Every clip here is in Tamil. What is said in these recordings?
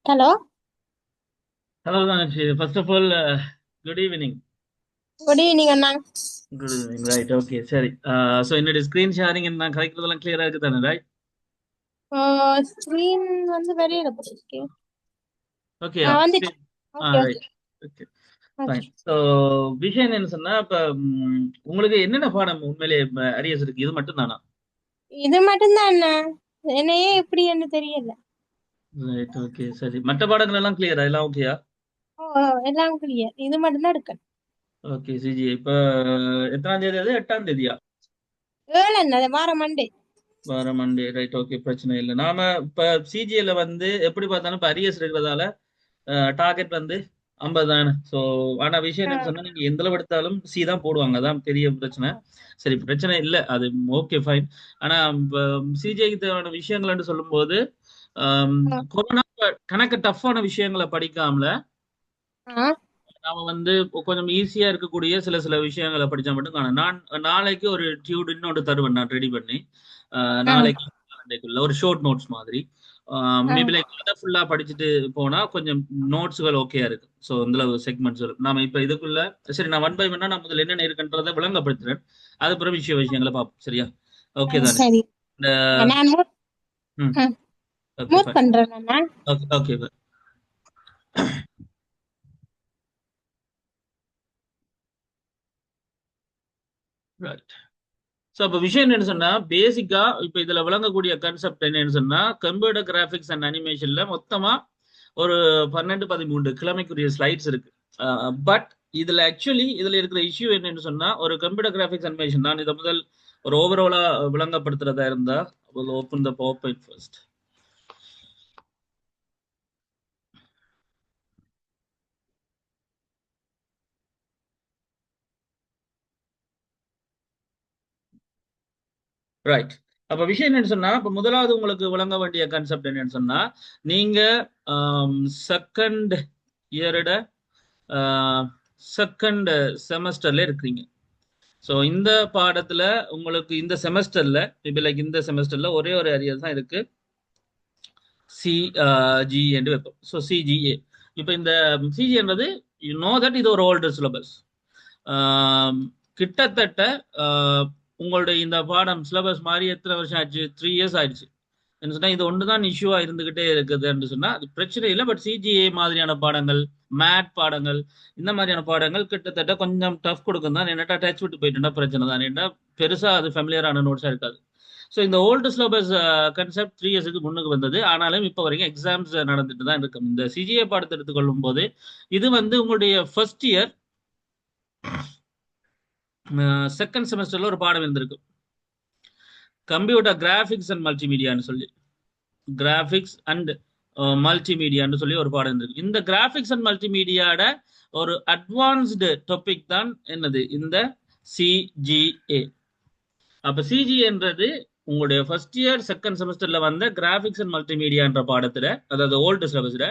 Hello, Hello, Dhananjay. First of all, good evening. good evening Anna. Good evening, right? Okay, sorry. So, என்னுடைய screen sharing நான் கதைக்கிறதெல்லாம் clear இருக்கு தானே, right? ஸ்க்ரீன் வந்து வெளியில போயிருக்கு. Okay, yeah. வந்துச்சு. Screen. Okay Right. Okay Okay, fine. Okay. So, விஷயம் என்னன்னு சொன்னா, இப்ப உங்களுக்கு என்னென்ன பாடம் உண்மையிலே அரியர்ஸ் இருக்கு? இது மட்டும் தானா? இது மட்டும்தான் அண்ணா. என்னையே எப்படி என்று தெரியல. ரைட், ஓகே, சரி. மற்ற பாடங்கள் எல்லாம் கிளியரா? எல்லாம் ஓகேயா? எல்லாம் கிளியர். இது மட்டும்தான் எடுக்கணும். Okay, CG. இப்ப எத்தனாம் தேதி அது? 8ஆம் தேதியா? ஏழு அண்ணா, வார மண்டே. வர மண்டே, ரைட், ஓகே, பிரச்சனை இல்லை. நாம இப்ப சிஜிஎல்ல வந்து எப்படி பார்த்தாலும் இப்ப அரியர்ஸ் இருக்கிறதால டார்கெட் வந்து 50 தானே. ஸோ ஆனா விஷயம் ஆ, என்னன்னு சொன்னா நீங்க எந்த அளவு எடுத்தாலும் சி தான் போடுவாங்க, அதான் பெரிய பிரச்சனை. சரி, பிரச்சனை இல்லை அது. Okay, fine. ஆனா சிஜிஐக்கு தேவையான விஷயங்கள்னு சொல்லும்போது ஆ, கொரோனா கணக்கு டஃப்பான விஷயங்களை படிக்காமல ஆ, நாம வந்து கொஞ்சம் ஈஸியா இருக்கக்கூடிய சில சில விஷயங்களை படிச்சா மட்டும் காணும். நான் நாளைக்கு ஒரு டியூட் இன்னொன்று தருவேன், நான் ரெடி பண்ணி ஆ, நாளைக்கு நாளைக்குள்ள ஒரு ஷார்ட் நோட்ஸ் மாதிரி. ஆ. மேபி லைக் அதை ஃபுல்லா படிச்சுட்டு போனா கொஞ்சம் நோட்ஸ்கள் ஓகேயா இருக்கு. ஸோ இதுல செக்மெண்ட்ஸ் இருக்கு. நாம இப்ப இதுக்குள்ள சரி, நான் ஒன் பை ஒன்னா நான் முதல்ல என்னென்ன இருக்குன்றதை விளங்கப்படுத்துறேன். அது பிறகு விஷயங்களை பார்ப்போம், சரியா? ஓகே தானே? சரி. இந்த நான் ம் ஓகே, மூட் ஃபைன். பண்றேன் அண்ணா. Okay, okay, right. ஸோ அப்போ விஷயம் என்னன்னு சொன்னா, பேசிக்கா இப்போ இதுல விளங்கக்கூடிய கான்செப்ட் என்னன்னு சொன்னா, கம்ப்யூட்டர் கிராஃபிக்ஸ் அண்ட் அனிமேஷன்ல மொத்தமா ஒரு 12 13 கிழமைக்குரிய ஸ்லைட்ஸ் இருக்கு. பட் இதுல ஆக்சுவலி இதுல இருக்கிற இஷ்யூ என்னன்னு சொன்னா, ஒரு கம்ப்யூட்டர் கிராஃபிக்ஸ் அனிமேஷன் தான் இதை முதல் ஒரு ஓவராலா விளங்கப்படுத்துறதா இருந்தா, open the power first. Right. அப்ப விஷயம் என்னன்னு சொன்னா, இப்ப முதலாவது உங்களுக்கு விளங்க வேண்டிய கான்செப்ட் என்னன்னு சொன்னா, நீங்க செகண்ட் இயரோட செகண்ட் செமஸ்டர்ல இருக்கிறீங்க. ஸோ இந்த பாடத்துல உங்களுக்கு இந்த செமஸ்டர்ல இப்போ லைக் இந்த செமஸ்டர்ல ஒரே ஒரு அரியர் தான் இருக்கு, சிஜி என்று வைப்போம். So CGA. இப்போ இந்த சிஜின்றது யூ நோ தட் இது ஒரு ஓல்டர் சிலபஸ். கிட்டத்தட்ட உங்களுடைய இந்த பாடம் சிலபஸ் மாதிரி எத்தனை வருஷம் ஆச்சு? 3 இயர்ஸ் ஆயிடுச்சு. என்ன சொன்னா இது ஒண்ணுதான் இஷ்யூவா இருந்துகிட்டே இருக்குதுன்னு சொன்னா அது பிரச்சனை இல்லை. பட் சிஜிஏ மாதிரியான பாடங்கள், மேட் பாடங்கள், இந்த மாதிரியான பாடங்கள் கிட்டத்தட்ட கொஞ்சம் டஃப் கொடுக்கும் தான். என்னட்டா டச் விட்டு போயிட்டுனா பிரச்சனை தான். என்ன பெருசா அது ஃபெமிலியரான நோட்ஸா இருக்காது. ஸோ இந்த ஓல்டு சிலபஸ் கன்செப்ட் 3 இயர்ஸுக்கு முன்னுக்கு வந்தது. ஆனாலும் இப்போ வரைக்கும் எக்ஸாம்ஸ் நடந்துட்டு தான் இருக்கும். இந்த சிஜிஏ பாடத்தை எடுத்துக்கொள்ளும் போது இது வந்து உங்களுடைய ஃபர்ஸ்ட் இயர் செகண்ட் செமஸ்டர்ல ஒரு பாடம் இருந்திருக்கு, கம்ப்யூட்டர் கிராஃபிக்ஸ் அண்ட் மல்டிமீடியான்னு சொல்லி. கிராஃபிக்ஸ் அண்ட் மல்டிமீடியான்னு சொல்லி ஒரு பாடம் இருக்கு. இந்த கிராஃபிக்ஸ் அண்ட் மல்டிமீடியாட ஒரு அட்வான்ஸ்டு டாபிக் தான் என்னது, இந்த சிஜிஏ. அப்ப சிஜிஏன்றது உங்களுடைய ஃபர்ஸ்ட் இயர் செகண்ட் செமஸ்டர்ல வந்த கிராஃபிக்ஸ் அண்ட் மல்டிமீடியான்ற பாடத்துல, அதாவது ஓல்டு சிலபஸ்ல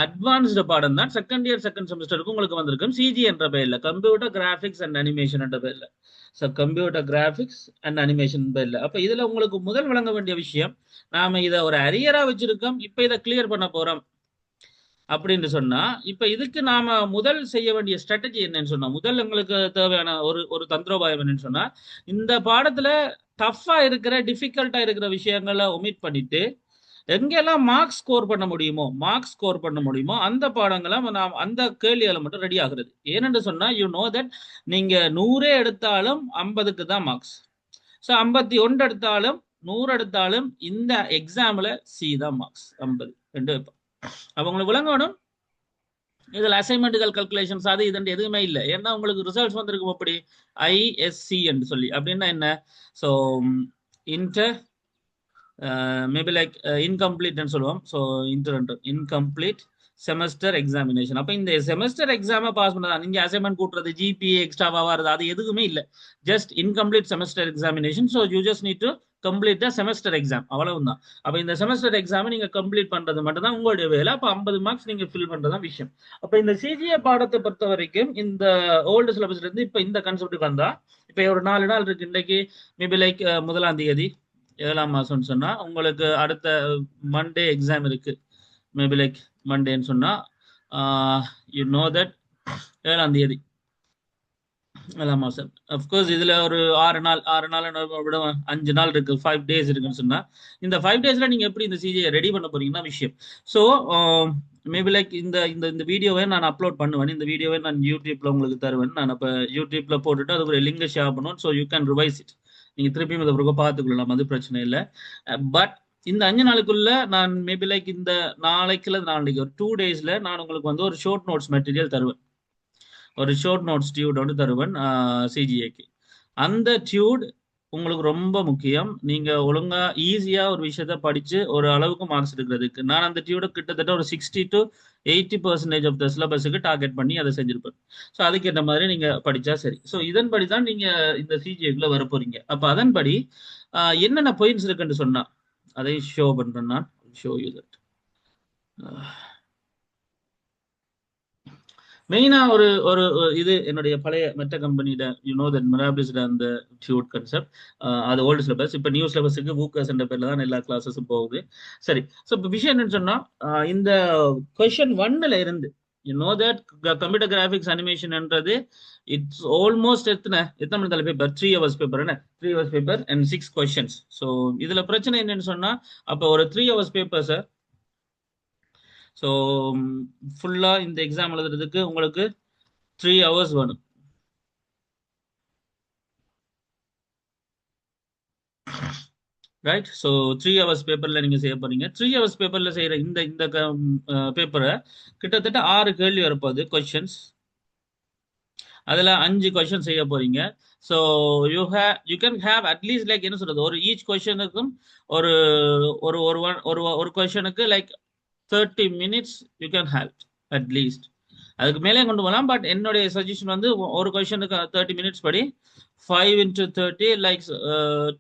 அட்வான்ஸ்டு பாடம் தான் செகண்ட் இயர் செகண்ட் செமஸ்டருக்கு உங்களுக்கு வந்திருக்கும். சிஜி என்ற பெயர்ல, கம்ப்யூட்டர் கிராஃபிக்ஸ் அண்ட் அனிமேஷன் என்ற பெயர்ல. So computer graphics and animation பெயர்ல. அப்ப இதுல உங்களுக்கு முதல் வழங்க வேண்டிய விஷயம், நாம இதை ஒரு அரியரா வச்சிருக்கோம், இப்ப இதை கிளியர் பண்ண போறோம் அப்படின்னு சொன்னா, இப்ப இதுக்கு நாம முதல் செய்ய வேண்டிய ஸ்ட்ராட்டஜி என்னன்னு சொன்னா, முதல் எங்களுக்கு தேவையான ஒரு ஒரு தந்திரோபாயம் என்னன்னு சொன்னா, இந்த பாடத்துல டஃப்பா இருக்கிற டிஃபிகல்ட்டா இருக்கிற விஷயங்களை ஒமிட் பண்ணிட்டு எங்கெல்லாம் மார்க் ஸ்கோர் பண்ண முடியுமோ அந்த பாடங்களை நாம் அந்த கேள்விகளை மட்டும் ரெடி ஆகுறது. ஏனென்று சொன்னா யூ நோ தட் நீங்க 100 எடுத்தாலும் 50க்கு தான் மார்க்ஸ். ஸோ 51 எடுத்தாலும் 100 எடுத்தாலும் இந்த எக்ஸாம்ல சி தான் மார்க்ஸ். 50 ரெண்டு வைப்போம். அப்ப உங்களுக்கு விளங்கணும், இதுல அசைன்மெண்ட்டுகள் கல்குலேஷன்ஸ் அது இதுன்னு எதுவுமே இல்லை. ஏன்னா உங்களுக்கு ரிசல்ட்ஸ் வந்திருக்கும் அப்படி ஐஎஸ்சி என்று சொல்லி. அப்படின்னா என்ன? ஸோ இன்டர் மேபி லைக் இன்கம்ப்ளீட்னு சொல்லுவோம். So incomplete semester examination. அப்போ இந்த செமஸ்டர் எக்ஸாமை பாஸ் பண்ணதான். நீங்க அசைன்மெண்ட் கூட்டுறது, ஜிபிஏ எக்ஸ்ட்ராவா வருது, அது எதுவுமே இல்லை. Just incomplete semester examination. So you just need to complete the semester exam, அவ்வளவுதான். அப்போ இந்த செமஸ்டர் எக்ஸாமை நீங்க கம்ப்ளீட் பண்றது மட்டும் தான் உங்களுடைய வேலை. அப்போ 50 மார்க்ஸ் நீங்க ஃபில் பண்றதான் விஷயம். அப்போ இந்த சிஜிஏ பாடத்தை பொறுத்த வரைக்கும் இந்த ஓல்டு சிலபஸ்ல இருந்து இப்போ இந்த கான்செப்ட் வந்தா, இப்போ ஒரு 4 நாள் இருக்கு. இன்னைக்கு மேபி லைக் 1ஆம் தேதி 7ஆம் மாசம்னு சொன்னா உங்களுக்கு அடுத்த மண்டே எக்ஸாம் இருக்கு. மேபி லைக் மண்டேன்னு சொன்னா யூ நோ தட் 7ஆம் தேதி 7ஆம் மாசம். அஃப்கோர்ஸ் இதுல ஒரு 6 நாள் விட 5 நாள் இருக்கு, 5 டேஸ் இருக்குன்னு சொன்னா இந்த 5 டேஸ்ல நீங்க எப்படி இந்த சிஜியை ரெடி பண்ண போறீங்கன்னா விஷயம். ஸோ மேபி லைக் இந்த இந்த இந்த வீடியோவை நான் அப்லோட் பண்ணுவேன். இந்த வீடியோவை நான் யூடியூப்ல உங்களுக்கு தருவேன். நான் இப்போ யூடியூப்ல போட்டுட்டு அதுக்கு ஒரு லிங்கை ஷேர் பண்ணுவேன். So you can revise it. நீங்க திருப்பியும் இதை பிறகு பார்த்துக்கொள்ளலாம், அது பிரச்சனை இல்லை. பட் இந்த 5 நாளுக்குள்ள நான் மேபி லைக் இந்த நாளைக்குல நாளைக்கு ஒரு 2 டேஸ்ல நான் உங்களுக்கு வந்து ஒரு ஷார்ட் நோட்ஸ் மெட்டீரியல் தருவேன். ஒரு ஷார்ட் நோட்ஸ் டியூட் வந்து தருவேன் சிஜிஏக்கு. அந்த டியூட் உங்களுக்கு ரொம்ப முக்கியம். நீங்க ஒழுங்கா ஈஸியா ஒரு விஷயத்த படிச்சு ஒரு அளவுக்கு மார்க்ஸ் எடுக்கிறதுக்கு. நான் அந்த டியூட கிட்டத்தட்ட ஒரு 60 to 80% ஆஃப் த சிலபஸுக்கு டார்கெட் பண்ணி அதை செஞ்சிருப்பேன். ஸோ அதுக்கேற்ற மாதிரி நீங்க படிச்சா சரி. ஸோ இதன்படி தான் நீங்க இந்த சிஜிஏக்குள்ள வர போறீங்க. அப்ப அதன்படி என்னென்ன பாயிண்ட்ஸ் இருக்குன்னு சொன்னா அதை ஷோ பண்றேன். நான் ஷோ யூ தட். மெயினா ஒரு ஒரு இது என்னுடைய பழைய மெட்ட கம்பெனியில மிராபிலிஸ்ட அந்த டியூட் கான்செப்ட், அது ஓல்டு சிலபஸ். இப்போ நியூ சிலபஸுக்கு வூக்கஸ் என்ற பேர்ல தான் எல்லா கிளாஸஸும் போகுது. சரி. ஸோ இப்போ விஷயம் என்னன்னு சொன்னா இந்த கொஸ்டின் 1ல இருந்து கம்ப்யூட்டர் கிராஃபிக்ஸ் அனிமேஷன்ன்றது இட்ஸ் ஆல்மோஸ்ட் எத்தனை மணி பேப்பர் 3 hours பேப்பர் என்ன 3 hours paper and 6 questions. So இதுல பிரச்சனை என்னன்னு சொன்னா அப்போ ஒரு 3 hours பேப்பர் சார். ஸோ ஃபுல்லா இந்த எக்ஸாம் எழுதுறதுக்கு உங்களுக்கு 3 hours வேணும். ரைட். ஸோ 3 hours பேப்பர்ல நீங்க செய்ய போறீங்க. 3 hours பேப்பர்ல செய்யற இந்த இந்த பேப்பரை கிட்டத்தட்ட 6 கேள்வி வரப்போகுது கொஸ்டின்ஸ். அதுல 5 கொஸ்டின் செய்ய போறீங்க. So you can have at least like என்ன சொல்றது, ஒரு ஈச் கொஸ்டினுக்கும் ஒரு ஒரு ஒரு கொஸ்டினுக்கு like 30 minutes you can have at least. அதுக்கு மேலே கொண்டு போகலாம். பட் என்னுடைய சஜஷன் வந்து ஒரு கொஸ்டினுக்கு 30 minutes படி 5 into 30 லைக்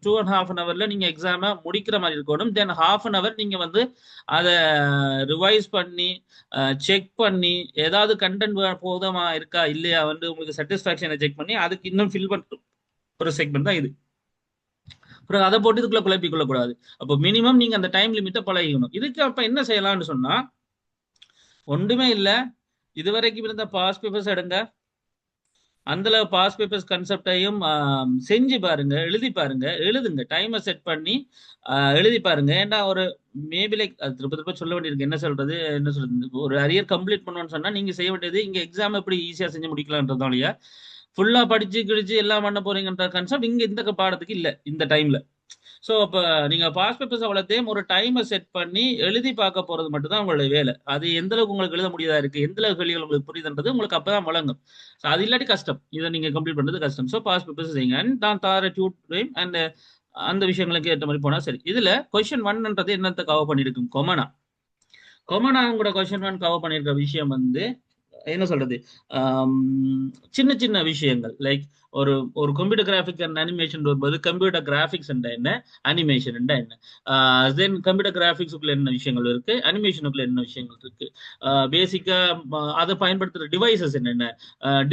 2.5 hours நீங்க எக்ஸாமை முடிக்கிற மாதிரி இருக்கணும். தென் 1/2 hour நீங்க வந்து அதை ரிவைஸ் பண்ணி செக் பண்ணி ஏதாவது கண்டென்ட் போதுமா இருக்கா இல்லையா வந்து உங்களுக்கு சாட்டிஸ்ஃபேக்ஷனை செக் பண்ணி அதுக்கு இன்னும் ஃபில் பண்ண ஒரு செக்மெண்ட் தான் இது. அப்புறம் அதை போட்டு இதுக்குள்ள குழப்பிக் கொள்ளக்கூடாது. அப்போ மினிமம் நீங்க அந்த டைம் லிமிட்டை பழகிக்கணும். இதுக்கு அப்ப என்ன செய்யலாம்னு சொன்னா ஒன்றுமே இல்லை, இதுவரைக்கும் இருந்த பாஸ் பேப்பர்ஸ் எடுங்க, அந்த பாஸ் பேப்பர்ஸ் கன்செப்டையும் செஞ்சு பாருங்க, எழுதி பாருங்க, எழுதுங்க, டைமை செட் பண்ணி எழுதி பாருங்க. ஏன்னா ஒரு மேபி லைக் திருப்ப திருப்ப சொல்ல வேண்டியிருக்கு. என்ன சொல்றது ஒரு அரியர் கம்ப்ளீட் பண்ணணும்னு சொன்னா நீங்க செய்ய வேண்டியது இங்க எக்ஸாம் எப்படி ஈஸியா செஞ்சு முடிக்கலான்றதாலயா ஃபுல்லா படிச்சு கிழிச்சு எல்லாம் பண்ண போறீங்கன்ற கான்செப்ட் இங்க இந்த பாடத்துக்கு இல்லை இந்த டைம்ல. ஸோ அப்போ நீங்கள் பாஸ் பேப்பர்ஸ் அவ்வளோத்தையும் ஒரு டைமை செட் பண்ணி எழுதி பார்க்க போகிறது மட்டும்தான் உங்களுடைய வேலை. அது எந்த அளவுக்கு உங்களுக்கு எழுத முடியாதா இருக்குது, எந்த அளவுக்கு கேள்விகள் உங்களுக்கு புரியுதுன்றது உங்களுக்கு அப்போ தான் வழங்கும். ஸோ அது இல்லாட்டி கஷ்டம், இதை நீங்கள் கம்ப்ளீட் பண்ணுறது கஷ்டம். ஸோ பாஸ் பேப்பர்ஸ் செய்யுங்க அண்ட் தான் தார டியூட் டைம் அண்ட் அந்த விஷயங்களுக்கு ஏற்ற மாதிரி போனால் சரி. இதில் கொஸ்டின் 1ன்றது என்னத்தை கவர் பண்ணியிருக்கும், கொமனா கூட கொஸ்டின் 1 கவர் பண்ணியிருக்க விஷயம் வந்து என்ன சொல்றது, சின்ன சின்ன விஷயங்கள் லைக் ஒரு ஒரு கம்ப்யூட்டர் கிராஃபிக் அண்ட் அனிமேஷன் வரும்போது கம்ப்யூட்டர் கிராஃபிக்ஸ் என்ன, அனிமேஷன் என்ன, தென் கம்ப்யூட்டர் கிராஃபிக்ஸுக்குள்ள என்ன விஷயங்கள் இருக்கு, அனிமேஷனுக்குள்ள என்ன விஷயங்கள் இருக்கு, பேசிக்கா அதை பயன்படுத்துற டிவைசஸ் என்னென்ன,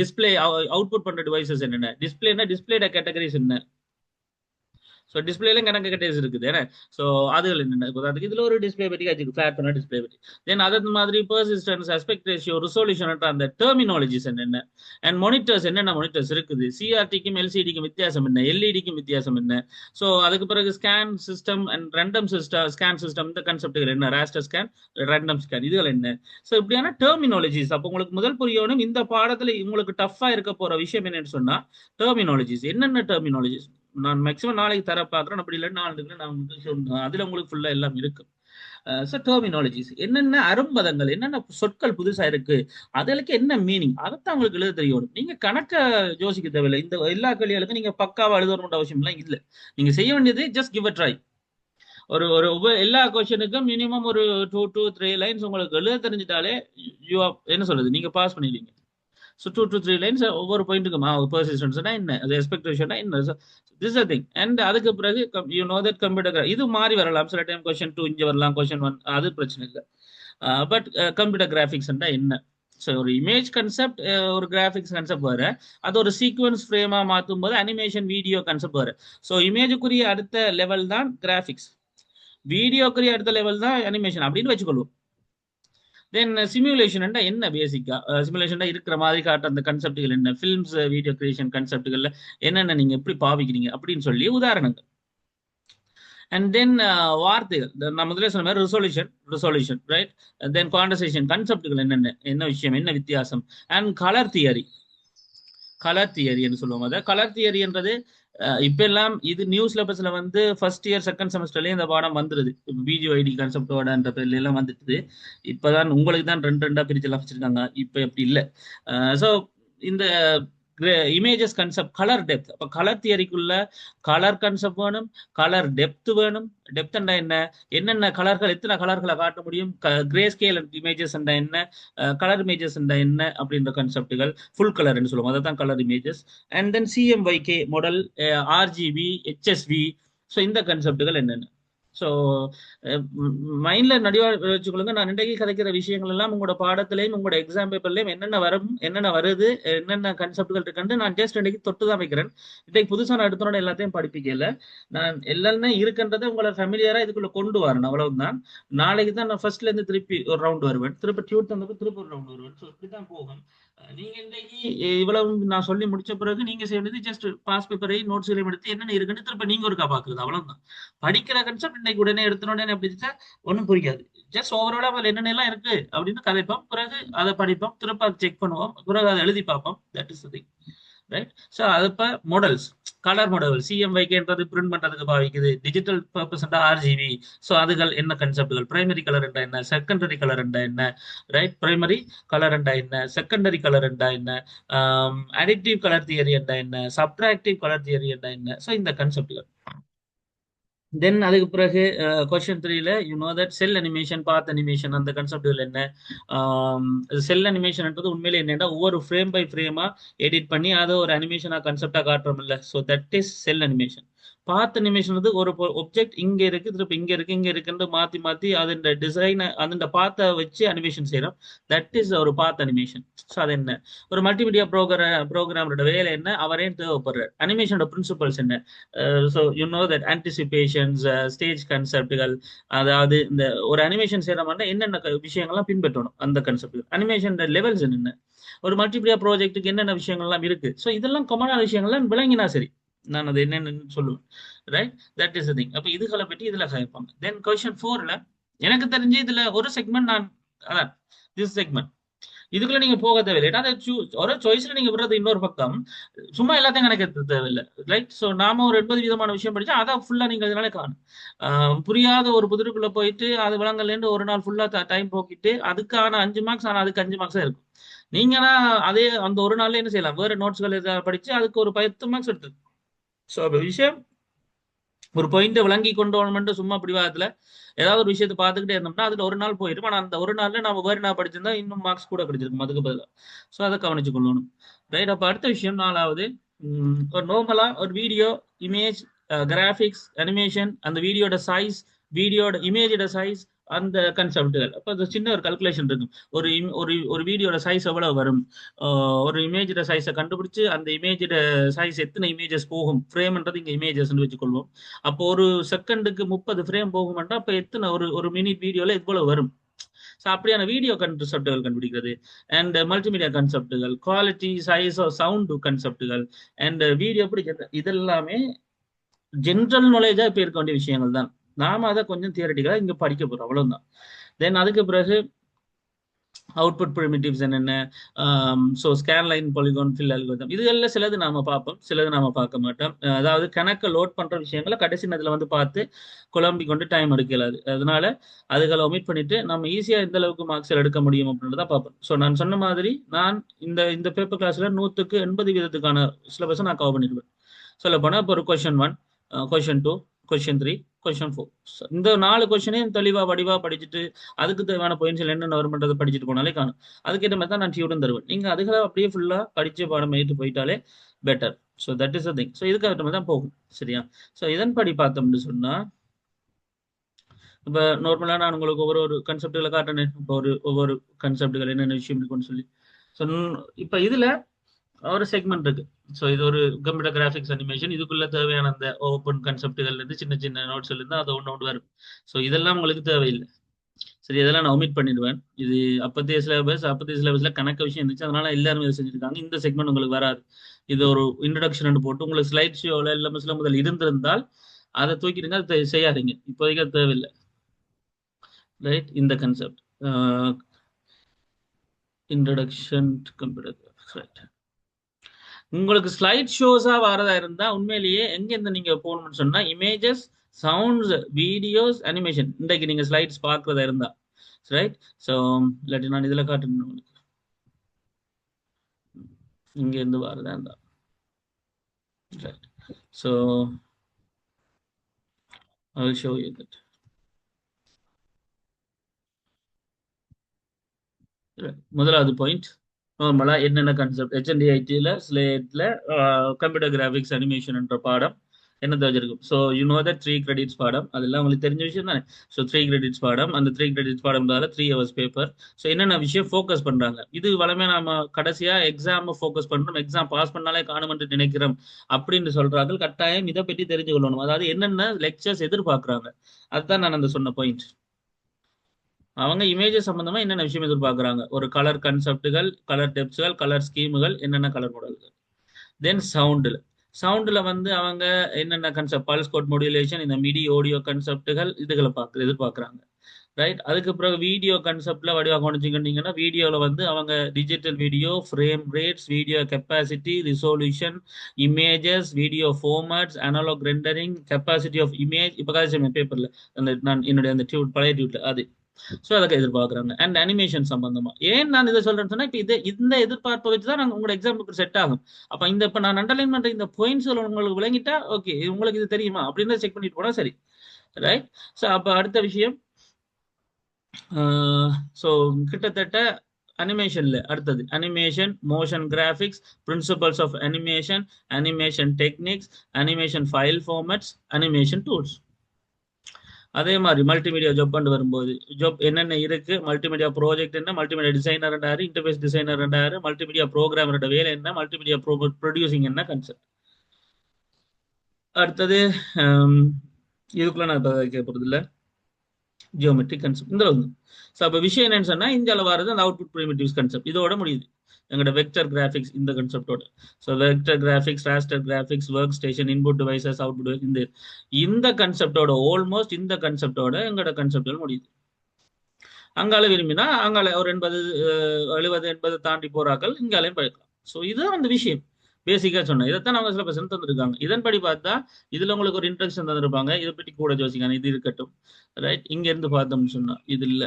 டிஸ்பிளே அவுட்புட் பண்ற டிவைசஸ் என்னென்ன, டிஸ்பிளேட கேட்டகரிஸ் என்ன. ஸோ டிஸ்பிளேல கணக்கு கேட்டகரிஸ் இருக்குது ஏன்னா. ஸோ அதுகள் என்னென்ன உதாரணத்துக்கு இதுல ஒரு டிஸ்பிளே பற்றி ஆச்சு, ஃபிளாட் பண்ண டிஸ்பிளே பற்றி. தென் அதே மாதிரி பர்சிஸ்டன்ஸ், அஸ்பெக்ட் ரேஷியோ, ரிசோல்யூஷன் அந்த டெர்மினாலஜிஸ் என்னென்ன, அண்ட் மானிட்டர்ஸ் என்னென்ன மானிட்டர்ஸ் இருக்குது, சிஆர்டிக்கும் எல்சிடிக்கும் வித்தியாசம் என்ன, எல்இடிக்கும் வித்தியாசம் என்ன. ஸோ அதுக்கு பிறகு scan system and random system, scan system இந்த கான்செப்டுகள் என்ன, ராஸ்டர் ஸ்கேன், ரேண்டம் ஸ்கேன் இதுகள் என்ன. ஸோ இப்படியான டெர்மினாலஜிஸ். அப்போ உங்களுக்கு முதல் புரியணும் இந்த பாடத்துல உங்களுக்கு டஃபா இருக்க போற விஷயம் என்னன்னு சொன்னா டெர்மினாலஜிஸ். என்னென்ன டெர்மினாலஜிஸ் நான் மேக்ஸிமம் நாளைக்கு தர பார்க்குறேன், அப்படி இல்லை நாளைக்கு நான் உங்களுக்கு சொல்றேன். அதுல உங்களுக்கு ஃபுல்லா எல்லாம் இருக்கு. ஸோ டெர்மினாலஜிஸ் என்னென்ன அரும்பதங்கள், என்னென்ன சொற்கள் புதுசா இருக்கு, அதுக்கு என்ன மீனிங், அதைத்தான் உங்களுக்கு எழுத தெரியணும். நீங்க கணக்க யோசிக்க தேவையில்லை. இந்த எல்லா கேள்விகளுக்கும் நீங்க பக்காவா எழுதணுன்ற அவசியம் எல்லாம் இல்லை. நீங்க செய்ய வேண்டியது ஜஸ்ட் கிவ் அ ட்ரை. ஒரு ஒரு எல்லா கொஸ்டினுக்கும் மினிமம் ஒரு 2 to 3 lines உங்களுக்கு எழுத தெரிஞ்சிட்டாலே என்ன சொல்றது நீங்க பாஸ் பண்ணிடுவீங்க. ஸோ 2 to 3 lines ஒவ்வொரு பாயிண்ட்டுக்குமா பர்சிஸ்டன்ஸ்னா என்ன, அது எக்ஸ்பெக்டேஷனா என்ன. This a thing. அண்ட் அதுக்கு பிறகு தட் கம்ப்யூட்டர் இது மாறி வரலாம். சில டைம் கொஸ்டின் 2 இங்கே வரலாம், கொஸ்டின் 1 அது பிரச்சனை இல்லை. பட் கம்ப்யூட்டர் கிராஃபிக்ஸ்ன்றா என்ன. ஸோ ஒரு இமேஜ் கன்செப்ட், ஒரு கிராஃபிக்ஸ் கன்செப்ட் வர, அது ஒரு சீக்வன்ஸ் ஃப்ரேமா மாற்றும் போது அனிமேஷன் வீடியோ கன்செப்ட் வர. ஸோ இமேஜுக்குரிய அடுத்த லெவல் தான் கிராஃபிக்ஸ், வீடியோக்குரிய அடுத்த லெவல் தான் அனிமேஷன் அப்படின்னு வச்சுக்கொள்வோம். தென் சிமுலேஷன் என்ன பேசிக்கா சிமுலேஷன் இருக்கிற மாதிரி காட்டுற அந்த கன்செப்டுகள் என்ன, ஃபிலிம்ஸ் வீடியோ கிரியேஷன் கன்செப்டுகள்ல என்னென்ன நீங்க எப்படி பாவிக்கிறீங்க அப்படின்னு சொல்லி உதாரணங்கள். அண்ட் தென் வார்த்தைகள் நான் முதல்ல சொன்ன மாதிரி ரிசொல்யூஷன் ரைட். தென் கான்வர்சேஷன் கன்செப்டுகள் என்ன விஷயம், என்ன வித்தியாசம். அண்ட் கலர் தியரின்னு சொல்லுவோம். அதை கலர் தியரின்றது இப்ப எல்லாம் இது நியூ சிலபஸ்ல வந்து ஃபர்ஸ்ட் இயர் செகண்ட் செமஸ்டர்லயே இந்த பாடம் வந்துருது. பிஜிஐடி கான்செப்டோட பேர்ல எல்லாம் வந்துட்டு இப்பதான் உங்களுக்கு தான் ரெண்டா பிரிச்சு எல்லாம் வச்சிருக்காங்க. இப்ப எப்படி இல்லை. ஸோ இந்த இமேஜஸ் கன்செப்ட், கலர் டெப்த். அப்ப கலர் தியரிக்குள்ள கலர் கன்செப்ட் வேணும், கலர் டெப்த் வேணும். டெப்த் என்னென்ன கலர்கள், எத்தனை கலர்களை காட்ட முடியும், கிரே ஸ்கேல் இமேஜஸ் என்ன, கலர் இமேஜஸ் என்ன அப்படின்ற கன்செப்டுகள். ஃபுல் கலர்னு சொல்லுவோம், அதை தான் colour images. And then CMYK model, RGB, HSV. So இந்த கன்செப்டுகள் என்னென்ன. ஸோ மைண்ட்ல நடிவா வச்சுக்கொள்ளுங்க. நான் இன்றைக்கு கதைக்கிற விஷயங்கள் எல்லாம் உங்களோட பாடத்திலையும் உங்களோட எக்ஸாம் பேப்பர்லையும் என்னென்ன வருது, என்னென்ன கன்செப்டுகள் இருக்குன்னு நான் ஜஸ்ட் இன்றைக்கு தொட்டு தான் வைக்கிறேன். இன்றைக்கு புதுசாக நான் எடுத்தோட எல்லாத்தையும் படிப்பிக்கல. நான் எல்லாமே இருக்குன்றதை உங்களை ஃபெமிலியரா இதுக்குள்ள கொண்டு வரணும், அவ்வளவுதான். நாளைக்கு தான் நான் ஃபர்ஸ்ட்ல இருந்து திருப்பி ஒரு ரவுண்ட் வருவேன், திருப்பி டியூட் தந்தப்போ திருப்பி ஒரு ரவுண்ட் வருவேன். ஸோ இப்படிதான் போகும். நீங்க இன்றைக்கு இவ்வளவு நான் சொல்லி முடிச்ச பிறகு நீங்க செய்யறது ஜஸ்ட் பாஸ் பேப்பரை நோட்ஸ் எடுத்து என்னென்ன இருக்குன்னு திருப்பி நீங்க ஒருக்கா பாக்குறது, அவ்வளவுதான். படிக்கிற கன்செப்ட் இன்னைக்கு உடனே எடுத்த உடனே அப்படிச்சா ஒன்றும் புரியாது. ஜஸ்ட் ஓவராலா அதில் என்னென்னலாம் இருக்கு அப்படின்னு கதைப்போம், பிறகு அதை படிப்போம், திருப்ப அதை செக் பண்ணுவோம், பிறகு அதை எழுதி பார்ப்போம். That is the thing, right. So அது இப்போ மாடல்ஸ், கலர் மாடல் சிஎம்ஒய்கேன்றது பிரிண்ட் பண்றதுக்கு பாவிக்குது. Digital purpose RGB. ஸோ அதுகள் என்ன கன்செப்டுகள், பிரைமரி கலர் என்ன, செகண்டரி கலர் என்ன, ரைட். பிரைமரி கலர் என்ன, செகண்டரி கலர் என்ன, அடிக்டிவ் கலர் தியரி என்ன, சப்ட்ராக்டிவ் கலர் தியரி என்ன. ஸோ இந்த கன்செப்டுகள். தென் அதுக்கு பிறகு கொஸ்டின் 3ல செல் அனிமேஷன், பாத் அனிமேஷன், அந்த கன்செப்டுகள் என்ன. செல் அனிமேஷன்ன்றது உண்மையிலே என்னன்னா ஒவ்வொரு ஃப்ரேம் பை ஃப்ரேமா எடிட் பண்ணி அதை ஒரு அனிமேஷனா கன்செப்டா காட்டுறோம் இல்ல. So that is cell animation. Path animation வந்து ஒரு ஒப்ஜெக்ட் இங்க இருக்கு, திருப்பி இங்க இருக்குன்னு மாத்தி மாத்தி அதோட டிசைன் அதோட பாத்தை வச்சு அனிமேஷன் செய்யறோம். தட் இஸ் ஒரு பாத் அனிமேஷன். ஸோ அது என்ன, ஒரு மல்டிமீடியா ப்ரோக்ராமரோட வேலை என்ன, அவரே தேவைப்படுறார். அனிமேஷனோட பிரின்சிபல்ஸ் என்ன. ஸோ தட் ஆன்டிசிபேஷன்ஸ், ஸ்டேஜ் கன்செப்டுகள், அதாவது இந்த ஒரு அனிமேஷன் செய்யற மாதிரி என்னென்ன விஷயங்கள்லாம் பின்பற்றணும் அந்த கன்செப்ட். அனிமேஷன் லெவல்ஸ் என்னென்ன, ஒரு மல்டிமீடியா ப்ராஜெக்ட்டுக்கு என்னென்ன விஷயங்கள்லாம் இருக்கு. ஸோ இதெல்லாம் காமனான விஷயங்கள்லாம் விளங்கினா சரி, நான் அது என்னன்னு சொல்லுவேன், ரைட். That is thing. அப்ப இதுகளை பற்றி இதுல கேட்பாங்க. தென் கொஸ்டின் 4ல எனக்கு தெரிஞ்சு இதுல ஒரு செக்மெண்ட் நான் அதான் திஸ் செக்மெண்ட் இதுக்குள்ள நீங்க போக தேவையில்லை. ஒரு சாய்ஸ்ல நீங்க விடுறது இன்னொரு பக்கம், சும்மா எல்லாத்தையும் கணக்கு தேவையில்லை, ரைட். ஸோ நாம ஒரு 80 விதமான விஷயம் படிச்சா அதை ஃபுல்லா நீங்க இதனால காணும். புரியாத ஒரு புதிருக்குள்ள போயிட்டு அது விளங்கலேன்னு ஒரு நாள் ஃபுல்லா டைம் போக்கிட்டு அதுக்கான 5 மார்க்ஸ், ஆனால் அதுக்கு 5 மார்க்ஸ் இருக்கும். நீங்கன்னா அதே அந்த ஒரு நாள்ல என்ன செய்யலாம், வேற நோட்ஸ்கள் படிச்சு அதுக்கு ஒரு 10 மார்க்ஸ் எடுத்து. ஸோ விஷயம் ஒரு பாயிண்ட்டை விளங்கி கொண்டு வரணும்னு சும்மா பிடிவாதத்துல ஏதாவது ஒரு விஷயத்தை பார்த்துக்கிட்டே இருந்தோம்னா அதுல ஒரு நாள் போயிடும். ஆனால் அந்த ஒரு நாள்ல நம்ம வேறு நான் படிச்சிருந்தா இன்னும் மார்க்ஸ் கூட கிடைச்சிருக்கும் அதுக்கு பதிலாக. ஸோ அதை கவனிச்சு கொள்ளணும், ரைட். அப்போ அடுத்த விஷயம் 4வது, ஒரு நார்மலா ஒரு வீடியோ, இமேஜ், கிராஃபிக்ஸ், அனிமேஷன், அந்த வீடியோட சைஸ், வீடியோட இமேஜோட சைஸ், அந்த கன்செப்டுகள். அப்போ அது சின்ன ஒரு கல்குலேஷன் இருக்கும். ஒரு வீடியோட சைஸ் எவ்வளவு வரும், ஒரு இமேஜோட சைஸை கண்டுபிடிச்சு அந்த இமேஜோட சைஸ் எத்தனை இமேஜஸ் போகும், ஃப்ரேம்ன்றது இங்கே இமேஜஸ் வச்சுக்கொள்வோம். அப்போ ஒரு செகண்டுக்கு 30 ஃப்ரேம் போகும்னா அப்போ எத்தனை ஒரு மினிட் வீடியோல எவ்வளவு வரும். ஸோ அப்படியான வீடியோ கன்செப்டுகள் கண்டுபிடிக்கிறது. அண்ட் மல்டிமீடியா கன்செப்டுகள், குவாலிட்டி, சைஸ், சவுண்ட் கன்செப்டுகள், அண்ட் வீடியோ பிடிக்கிறது. இதெல்லாமே ஜென்ரல் நாலேஜா இப்போ இருக்க வேண்டிய விஷயங்கள் தான். நாம அதை கொஞ்சம் தியரட்டிக்கலா இங்க படிக்க போறோம், அவ்வளவுதான். தென் அதுக்கு பிறகு அவுட்புட் ப்ரிமிட்டிவ்ஸ் என்னென்ன, so scan line, polygon, fill algorithm, இதுகளில் சிலது நாம பார்ப்போம், சிலது நாம பார்க்க மாட்டோம். அதாவது கணக்கை லோட் பண்ற விஷயங்களை கடைசி நேரத்தில் வந்து பார்த்து குழம்பி கொண்டு டைம் எடுக்கலாது. அதனால அதுகளை ஒமிட் பண்ணிட்டு நம்ம ஈஸியா எந்த அளவுக்கு மார்க்ஸ் எடுக்க முடியும் அப்படின்றத பார்ப்போம். ஸோ நான் சொன்ன மாதிரி நான் இந்த பேப்பர் கிளாஸ்ல 100க்கு 80 விதத்துக்கான சிலபஸை நான் கவர் பண்ணிடுவேன். சொல்ல போனா இப்போ ஒரு கொஸ்டின் 1, கொஸ்டின் 2, கொஸ்டின் 3, கொஸ்டின் 4, இந்த 4 கொஸ்டினையும் தெளிவா வடிவா படிச்சுட்டு அதுக்கு தேவையான பாயிண்ட்ஸ் என்னென்ன வரும்ன்றதை படிச்சுட்டு போனாலே காணும். அதுக்கேற்ற மாதிரி தான் நான் டியூடன் தருவேன். நீங்க அதுகளை அப்படியே ஃபுல்லா படிச்சு பாடம் எழுதிட்டு போயிட்டாலே better. So that is the thing. So இதுக்கு ஏற்ற மாதிரி தான் போகும், சரியா. ஸோ இதன்படி பார்த்தோம்னு சொன்னா இப்போ நார்மலா நான் உங்களுக்கு ஒவ்வொரு கன்செப்டுகளை காட்டினேன். இப்போ ஒவ்வொரு கன்செப்டுகள் என்னென்ன விஷயம் இருக்குன்னு சொல்லி. ஸோ இப்போ இதுல ஒரு செக்மெண்ட் இருக்கு. ஸோ இது ஒரு கம்ப்யூட்டர் கிராஃபிக்ஸ் அனிமேஷன். இதுக்குள்ள தேவையான அந்த ஓப்பன் கன்செப்டுகள்ல இருந்து சின்ன சின்ன நோட்ஸ்ல இருந்து அதை ஒன்று வரும். ஸோ இதெல்லாம் உங்களுக்கு தேவையில்லை. சரி, இதெல்லாம் நான் ஒமிட் பண்ணிடுவேன். இது அப்பத்திய சிலபஸ்ல கணக்கு விஷயம் இருந்துச்சு, அதனால எல்லாரும் இதை செஞ்சிருக்காங்க. இந்த செக்மெண்ட் உங்களுக்கு வராது. இது ஒரு இன்ட்ரடக்ஷன் போட்டு உங்களுக்கு ஸ்லைட் ஷோல எல்எம்எஸ்ல முதல் இருந்திருந்தால் அதை தூக்கிடுங்க, அதை செய்யாதீங்க, இப்போதைக்கு அது தேவையில்லை. ரைட், இந்த concept introduction to computer graphics. Right, உங்களுக்கு ஸ்லைட் ஷோஸா வரதா இருந்தா உண்மையிலேயே எங்க இருந்து நீங்க போகணும்னு சொன்னா இமேஜஸ், சவுண்ட்ஸ், வீடியோஸ், அனிமேஷன். இன்றைக்கு நீங்க ஸ்லைட்ஸ் பார்க்கறதா இருந்தா ரைட். ஸோ இல்லாட்டி நான் இதுல காட்டணும் உங்களுக்கு, இங்க இருந்து வரதா இருந்தா. Right, so I will show you that. முதலாவது பாயிண்ட், நார்மலா என்னென்ன கான்செப்ட் HND-IT ஸ்லேட்ல கம்ப்யூட்டர் கிராஃபிக்ஸ் அனிமேஷன் என்ற பாடம் என்ன தெரிஞ்சிருக்கும். So you know that 3 credits பாடம், அதெல்லாம் உங்களுக்கு தெரிஞ்ச விஷயம் தானே. ஸோ 3 கிரெடிட்ஸ் பாடம், அந்த 3 கிரெடிட்ஸ் பாடம் 3 ஹவர்ஸ் பேப்பர். ஸோ என்னென்ன விஷயம் ஃபோக்கஸ் பண்றாங்க, இது வளமே நாம கடைசியா எக்ஸாம் ஃபோக்கஸ் பண்றோம், எக்ஸாம் பாஸ் பண்ணாலே காணுமென்று நினைக்கிறோம் அப்படின்னு சொல்றாங்க. கட்டாயம் இதை பற்றி தெரிஞ்சு கொள்ளணும், அதாவது என்னென்ன லெக்சர்ஸ் எதிர்பார்க்குறாங்க. அதுதான் நான் அந்த சொன்ன பாயிண்ட். அவங்க இமேஜஸ் சம்பந்தமா என்னென்ன விஷயம் எதிர்பார்க்குறாங்க, ஒரு கலர் கன்செப்டுகள், கலர் டெப்ஸ்கள், கலர் ஸ்கீமுகள், என்னென்ன கலர் மாடல்கள். தென் சவுண்டில் வந்து அவங்க என்னென்ன கன்செப்ட், பல்ஸ் கோட் மாடுலேஷன், இந்த மிடி ஆடியோ கன்செப்டுகள், இதுகளை எதிர்பார்க்குறாங்க. ரைட், அதுக்கு பிறகு வீடியோ கன்செப்ட்ல வடிவாக கொண்டுச்சிங்கன்னா வீடியோவில் வந்து அவங்க digital video, frame rates, video capacity, resolution, images, video formats, analogue rendering, capacity of image. இப்போ காலேஜ் பேப்பரில் அந்த நான் என்னுடைய அந்த பழைய டியூட்ல அது. ஸோ அதுக்கு எதிர்பார்க்குறாங்க. அண்ட் அனிமேஷன் சம்பந்தமா ஏன் நான் இதை சொல்றேன்னு சொன்னா, இப்போ இந்த எதிர்பார்ப்பை வச்சு தான் உங்களோட எக்ஸாம் பேப்பர் செட் ஆகும். அப்போ இப்போ நான் அண்டர்லைன் பண்ற இந்த பாயிண்ட்ஸ் உங்களுக்கு விளங்கிட்டா ஓகே, உங்களுக்கு இது தெரியுமா அப்படின்னு செக் பண்ணிட்டு போனா சரி. ரைட், ஸோ அப்போ அடுத்த விஷயம், ஸோ கிட்டத்தட்ட அனிமேஷன்ல அடுத்தது animation, motion graphics, principles of animation, animation techniques, animation file formats, animation tools. அதே மாதிரி மல்டிமீடியா ஜாப் கொண்டு வரும்போது ஜாப் என்னென்ன இருக்கு, மல்டிமீடியா ப்ராஜெக்ட் என்ன, மல்டிமீடியா டிசைனர் ரெண்டாரு, இன்டர்ஃபேஸ் டிசைனர் ரெண்டாரு, மல்டிமீடியா ப்ரோக்ராமரோட வேலை என்ன, மல்டிமீடியா ப்ரொடியூசிங் என்ன கன்செப்ட். அடுத்தது இதுக்குள்ள நான் கேட்க போறது இல்லை, ஜியோமெட்ரிக் கன்செப்ட் இந்த வந்து. ஸோ அப்போ விஷயம் என்னன்னு சொன்னா இந்தியாவில் வரது அந்த அவுட்புட் ப்ரிமிட்டிவ்ஸ் கன்செப்ட், இதோட முடியுது எங்களோட வெக்டர் கிராஃபிக்ஸ் இந்த கன்செப்டோட. So vector graphics, raster graphics, workstation, input devices, output, இந்த கன்செப்டோட ஆல்மோஸ்ட் இந்த கன்செப்டோட எங்களோட கன்செப்டுகள் முடியுது. அங்கால விரும்பினா அங்கால ஒரு 70 தாண்டி போறாக்கள் இங்காலையும் படிக்கலாம். ஸோ இதுதான் அந்த விஷயம் பேசிக்கா சொன்னேன். இதைத்தான் அவங்க சிலபஸ் தந்துருக்காங்க. இதன்படி பார்த்தா இதுல உங்களுக்கு ஒரு இன்ட்ரடக்ஷன் தந்திருப்பாங்க, இதை பற்றி கூட யோசிக்காங்க, இது இருக்கட்டும். ரைட், இங்க இருந்து பார்த்தோம்னு சொன்னா இது இல்ல,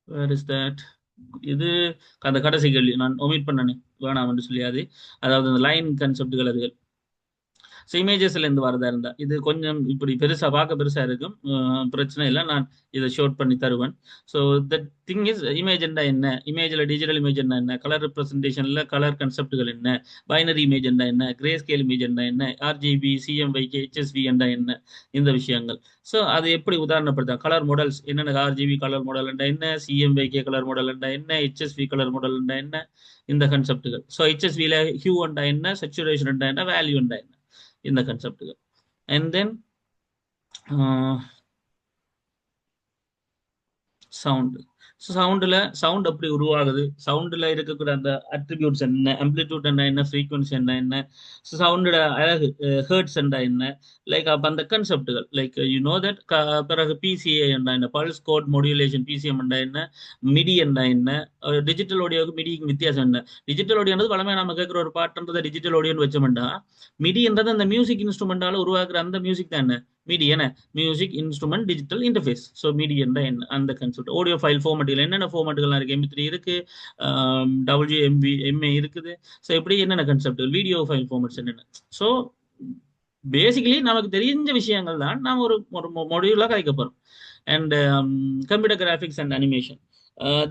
வேர் இஸ் தட், இது அந்த கடைசி கேள்வி நான் ஒமிட் பண்ணனே வேணாம்னு சொல்லியாது. அதாவது அந்த லைன் கன்செப்டுகள் அதுகள். ஸோ இமேஜஸ்ல இருந்து வரதா இருந்தா இது கொஞ்சம் இப்படி பெருசா பார்க்க பெருசா இருக்கும், பிரச்சனை இல்லை, நான் இதை ஷோட் பண்ணி தருவேன். So the thing is, image என்ன, இமேஜ்ல டிஜிட்டல் இமேஜ் என்ன, கலர் ரெப்ரஸன்டேஷன்ல கலர் கன்செப்டுகள் என்ன, பைனரி இமேஜ் என்ன, கிரே ஸ்கேல் இமேஜ் என்ன, RGB, CMYK, HSV என்ன, இந்த விஷயங்கள். ஸோ அது எப்படி உதாரணப்படுத்த, கலர் மாடல்ஸ் என்னென்ன, RGB கலர் மாடல் என்ன, CMYK கலர் மாடல் என்ன, HSV கலர் மாடல் என்ன, இந்த கன்செப்டுகள். ஸோ HSVல ஹியூ என்ன, சேச்சுரேஷன் என்ன, வேல்யூ என்ன, இந்த கன்செப்டுகள். And then sound. சவுண்ட் எப்படி உருவாகுது, சவுண்டில் இருக்கக்கூடிய அந்த அட்ரிபியூட்ஸ் என்ன, ஆம்ப்ளிடியூட் என்ன, ஃப்ரீக்வன்சி என்ன, சவுண்டோட அழகு, ஹெர்ட்ஸ் என்ன, லைக் அப்போ அந்த கன்செப்டுகள். Like you know that. பிறகு PCA என்ன, பல்ஸ் கோட் மாடுலேஷன், PCM என்ன, மிடி என்ன, டிஜிட்டல் ஆடியோக்கு மிடிக்கு வித்தியாசம் என்ன. டிஜிட்டல் ஆடியோன்றது வளமே நம்ம கேட்குற ஒரு பாட்டுன்றதை டிஜிட்டல் ஆடியோன்னு வச்சோம்டா, மிடின்றது அந்த மியூசிக் இன்ஸ்ட்ருமெண்டால உருவாக்குற அந்த மியூசிக் தான் என்ன மீடி, என்ன music instrument digital interface. So MIDI என்ன அந்த கன்செப்ட். ஆடியோ ஃபைல் ஃபார்மேட்டில் என்னென்ன ஃபார்மேட்டுகள்லாம் இருக்கு, MP3 இருக்கு, WMV இருக்குது. ஸோ எப்படி என்னென்ன கன்செப்ட், வீடியோ ஃபைல் ஃபார்மேட்ஸ் என்னென்ன. ஸோ பேசிக்கலி நமக்கு தெரிஞ்ச விஷயங்கள் தான் நாம் ஒரு மொடியூலாக கதைக்க போகிறோம். And computer graphics and animation.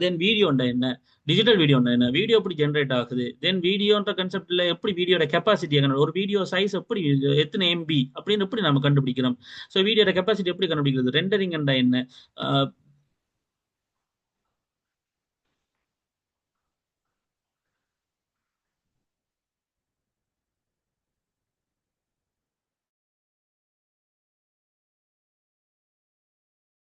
Then video என்ன, டிஜிட்டல் வீடியோ என்ன, வீடியோ எப்படி ஜென்ரேட் ஆகுது, தென் வீடியோன்ற கன்செப்ட்ல எப்படி வீடியோட கெப்பாசிட்டி, ஒரு வீடியோ சைஸ் எப்படி, எத்தனை MB அப்படின்னு எப்படி நம்ம கண்டுபிடிக்கிறோம். ஸோ வீடியோட கெப்பாசிட்டி எப்படி கண்டுபிடிக்கிறது, ரெண்டரிங் என்ன,